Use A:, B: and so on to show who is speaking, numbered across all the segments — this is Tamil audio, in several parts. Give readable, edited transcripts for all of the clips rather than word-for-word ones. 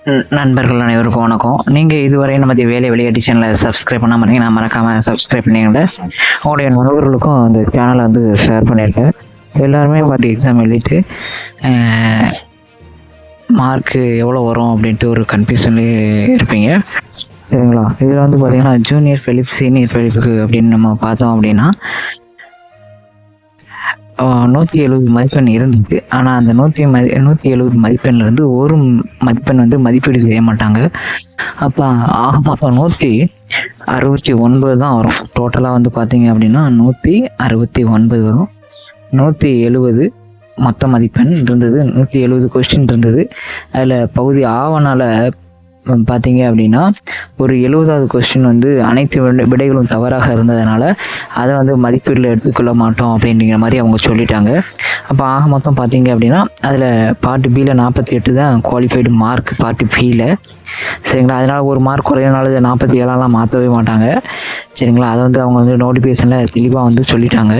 A: நண்பர்கள் அனைவருக்கும் வணக்கம். நீங்கள் இதுவரை நமது வேலை விளையாட்டு சேனலை சப்ஸ்கிரைப் பண்ணாமல் இருந்தீங்கன்னா மறக்காமல் சப்ஸ்கிரைப் பண்ணிங்க. உங்களுடைய நண்பர்களுக்கும் அந்த சேனலை வந்து ஷேர் பண்ணியிருக்கேன். எல்லாருமே பார்த்து எக்ஸாம் எழுதிட்டு மார்க்கு எவ்வளோ வரும் அப்படின்ட்டு ஒரு கன்ஃபியூஷன்லேயே இருப்பீங்க, சரிங்களா? இதில் வந்து பார்த்திங்கன்னா ஜூனியர் ஃபிலிப் சீனியர் ஃபிலிப்புக்கு அப்படின்னு நம்ம பார்த்தோம் அப்படின்னா 170 மதிப்பெண் இருந்துச்சு. ஆனால் அந்த 170 மதிப்பெண்லேருந்து ஒரு மதிப்பெண் வந்து மதிப்பீடு செய்ய மாட்டாங்க. அப்போ ஆக மொத்தம் 169 தான் வரும். டோட்டலாக வந்து பார்த்தீங்க அப்படின்னா 169 வரும். 170 மொத்த மதிப்பெண் இருந்தது. 170 கொஸ்டின் இருந்தது. அதில் பகுதி ஆவணால் பார்த்தீங்க அப்படின்னா ஒரு 70வது கொஸ்டின் வந்து அனைத்து விடைகளும் தவறாக இருந்ததுனால அதை வந்து மதிப்பீட்டில் எடுத்துக்கொள்ள மாட்டோம் அப்படிங்கிற மாதிரி அவங்க சொல்லிட்டாங்க. அப்போ ஆக மொத்தம் பார்த்தீங்க அப்படின்னா அதில் பார்ட் பியில் 48 தான் குவாலிஃபைடு மார்க் பார்ட் பியில், சரிங்களா? அதனால் ஒரு மார்க் குறையனால 47 மாற்றவே மாட்டாங்க, சரிங்களா? அதை வந்து அவங்க வந்து நோட்டிஃபிகேஷனில் தெளிவாக வந்து சொல்லிட்டாங்க.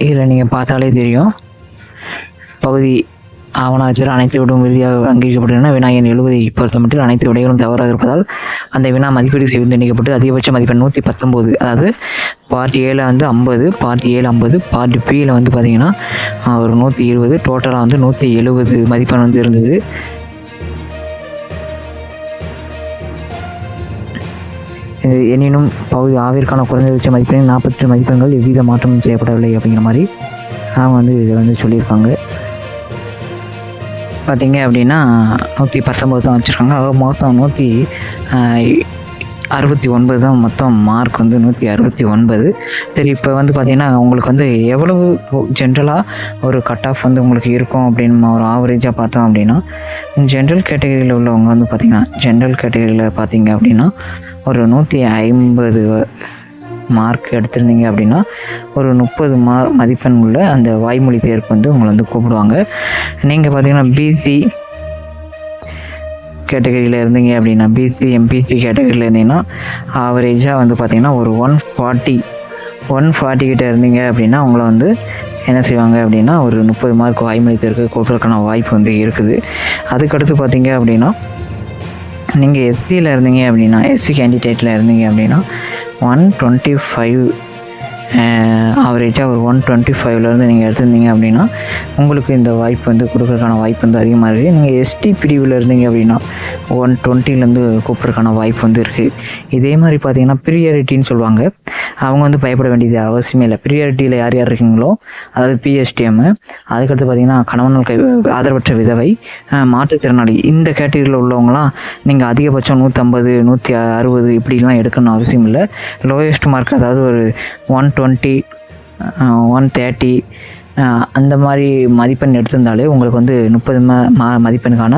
A: இதில் நீங்கள் பார்த்தாலே தெரியும், பகுதி ஆவணாச்சர் அனைத்து விடும் இறுதியாக அங்கீகரிக்கப்பட்டுள்ளன. வினா எண் 70 பொறுத்தமட்டில் அனைத்து விடைகளும் தவறாக இருப்பதால் அந்த வினா மதிப்பீடு செய்து நீக்கப்பட்டு அதிகபட்ச மதிப்பெண் 119, அதாவது பார்ட் ஏல வந்து 50, பார்ட் 50, பார்ட் பியில் வந்து பார்த்தீங்கன்னா ஒரு 120, டோட்டலாக வந்து 170 மதிப்பெண் வந்து இருந்தது. எனினும் பகுதி ஆவிற்கான குறைந்தபட்ச மதிப்பெண் 48 மதிப்பெண்கள் எவ்வித மாற்றமும் செய்யப்படவில்லை அப்படிங்கிற மாதிரி அவங்க வந்து இதை வந்து சொல்லியிருக்காங்க. பார்த்தீங்க அப்படின்னா 119 தான் வச்சுருக்காங்க. மொத்தம் 169 தான் மொத்தம் மார்க் வந்து 169. சரி, இப்போ வந்து பார்த்திங்கன்னா உங்களுக்கு வந்து எவ்வளவு ஜென்ரலாக ஒரு கட் ஆஃப் வந்து உங்களுக்கு இருக்கும் அப்படின்னு ஒரு ஆவரேஜாக பார்த்தோம் அப்படின்னா, ஜென்ரல் கேட்டகரியில் உள்ளவங்க வந்து பார்த்திங்கன்னா ஜென்ரல் கேட்டகரியில் பார்த்தீங்க அப்படின்னா ஒரு 150 மார்க் எடுத்திருந்தீங்க அப்படின்னா ஒரு 30 மதிப்பெண் உள்ள அந்த வாய்மொழி தேர்வுக்கு வந்து உங்களை வந்து கூப்பிடுவாங்க. நீங்கள் பார்த்தீங்கன்னா பிசி கேட்டகரியில் இருந்தீங்க அப்படின்னா, பிசி எம்பிசி கேட்டகரியில் இருந்தீங்கன்னா ஆவரேஜாக வந்து பார்த்திங்கன்னா ஒரு 140 கிட்ட இருந்தீங்க அப்படின்னா உங்களை வந்து என்ன செய்வாங்க அப்படின்னா ஒரு 30 மார்க் வாய்மொழி தேர்வுக்கு கூப்பிட்றதுக்கான வாய்ப்பு வந்து இருக்குது. அதுக்கடுத்து பார்த்தீங்க அப்படின்னா நீங்கள் எஸ்சியில் இருந்தீங்க அப்படின்னா, எஸ்சி கேண்டிடேட்டில் இருந்தீங்க அப்படின்னா 125 ஆவரேஜாக ஒரு 125லேருந்து நீங்கள் எடுத்திருந்தீங்க அப்படின்னா உங்களுக்கு இந்த வாய்ப்பு வந்து கொடுக்குறதுக்கான வாய்ப்பு வந்து அதிகமாக இருக்குது. நீங்கள் எஸ்டி பிரிவில் இருந்தீங்க அப்படின்னா 120லேருந்து கூப்பிட்றதுக்கான வாய்ப்பு வந்து இருக்குது. இதே மாதிரி பார்த்தீங்கன்னா ப்ரியாரிட்டின்னு சொல்லுவாங்க. அவங்க வந்து பயப்பட வேண்டியது அவசியமே இல்லை. ப்ரியாரிட்டியில் யார் யார் இருக்கீங்களோ, அதாவது பிஎஸ்டிஎம், அதுக்கடுத்து பார்த்தீங்கன்னா கணவனால் ஆதரவற்ற விதவை, மாற்றுத்திறனாளி, இந்த கேட்டகரியில் உள்ளவங்களாம் நீங்கள் அதிகபட்சம் 150 160 இப்படிலாம் எடுக்கணும் அவசியம் இல்லை. லோயஸ்ட் மார்க் அதாவது ஒரு 120 130 அந்த மாதிரி மதிப்பெண் எடுத்திருந்தாலே உங்களுக்கு வந்து 30 மதிப்பெண்ணுக்கான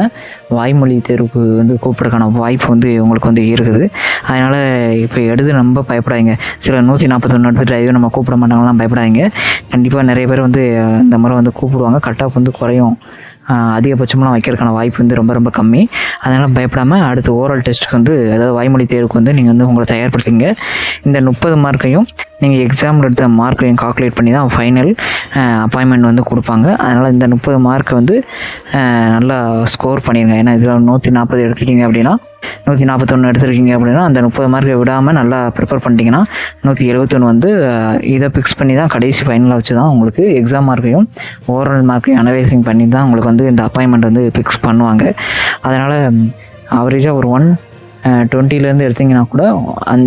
A: வாய்மொழி தேர்வுக்கு வந்து கூப்பிட்றதுக்கான வாய்ப்பு வந்து உங்களுக்கு வந்து இருக்குது. அதனால் இப்போ எடுத்து ரொம்ப பயப்படாதீங்க. சில 141 எடுத்துகிட்டு ஐயோ நம்ம கூப்பிட மாட்டாங்கலாம் பயப்படாதீங்க. கண்டிப்பாக நிறைய பேர் வந்து இந்த முறை வந்து கூப்பிடுவாங்க. கட் ஆஃப் வந்து குறையும், அதிகபட்சமெலாம் வைக்கிறதுக்கான வாய்ப்பு வந்து ரொம்ப ரொம்ப கம்மி. அதனால் பயப்படாமல் அடுத்து ஓரல் டெஸ்ட்டுக்கு வந்து, அதாவது வாய்மொழி தேர்வுக்கு வந்து நீங்கள் வந்து உங்களை தயார்படுத்திங்க. இந்த 30 மார்க்கையும் நீங்கள் எக்ஸாமில் எடுத்த மார்க்கையும் கால்குலேட் பண்ணி தான் ஃபைனல் அப்பாயின்மெண்ட் வந்து கொடுப்பாங்க. அதனால் இந்த 30 மார்க்கை வந்து நல்லா ஸ்கோர் பண்ணிடுங்க. ஏன்னா இதில் 140 எடுத்துட்டீங்க அப்படின்னா, 141 எடுத்துருக்கீங்க அப்படின்னா அந்த 30 மார்க்கை விடாமல் நல்லா ப்ரிப்பேர் பண்ணிட்டீங்கன்னா 171 வந்து இதை ஃபிக்ஸ் பண்ணி தான் கடைசி ஃபைனலாக வச்சு தான் உங்களுக்கு எக்ஸாம் மார்க்கையும் ஓரல் மார்க்கையும் அனலைசிங் பண்ணி தான் உங்களுக்கு வந்து இந்த அப்பாயின்மெண்ட் வந்து ஃபிக்ஸ் பண்ணுவாங்க. அதனால் ஆவரேஜாக ஒரு 120லேருந்து எடுத்திங்கன்னா கூட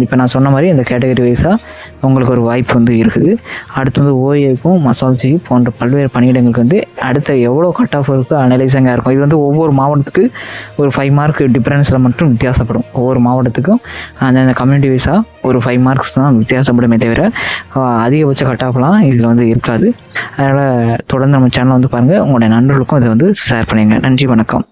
A: இப்போ நான் சொன்ன மாதிரி இந்த கேட்டகரி வைஸாக உங்களுக்கு ஒரு வாய்ப்பு வந்து இருக்குது. அடுத்து வந்து ஓஏக்கும் மசால்ஜி போன்ற பல்வேறு பணியிடங்களுக்கு வந்து அடுத்த எவ்வளோ கட் ஆஃப் இருக்குது அனலைசிங்காக இருக்கும். இது வந்து ஒவ்வொரு மாவட்டத்துக்கு ஒரு 5 மார்க் டிஃப்ரென்ஸில் மட்டும் வித்தியாசப்படும். ஒவ்வொரு மாவட்டத்துக்கும் அந்த கம்யூனிட்டி வைஸாக ஒரு 5 மார்க்ஸ் தான் வித்தியாசப்படுமே தவிர அதிகபட்ச கட் ஆஃப்லாம் இதில் வந்து இருக்காது. அதனால் தொடர்ந்து நம்ம சேனலை வந்து பாருங்கள், உங்களுடைய நண்பர்களுக்கும் இதை வந்து ஷேர் பண்ணிடுங்க. நன்றி, வணக்கம்.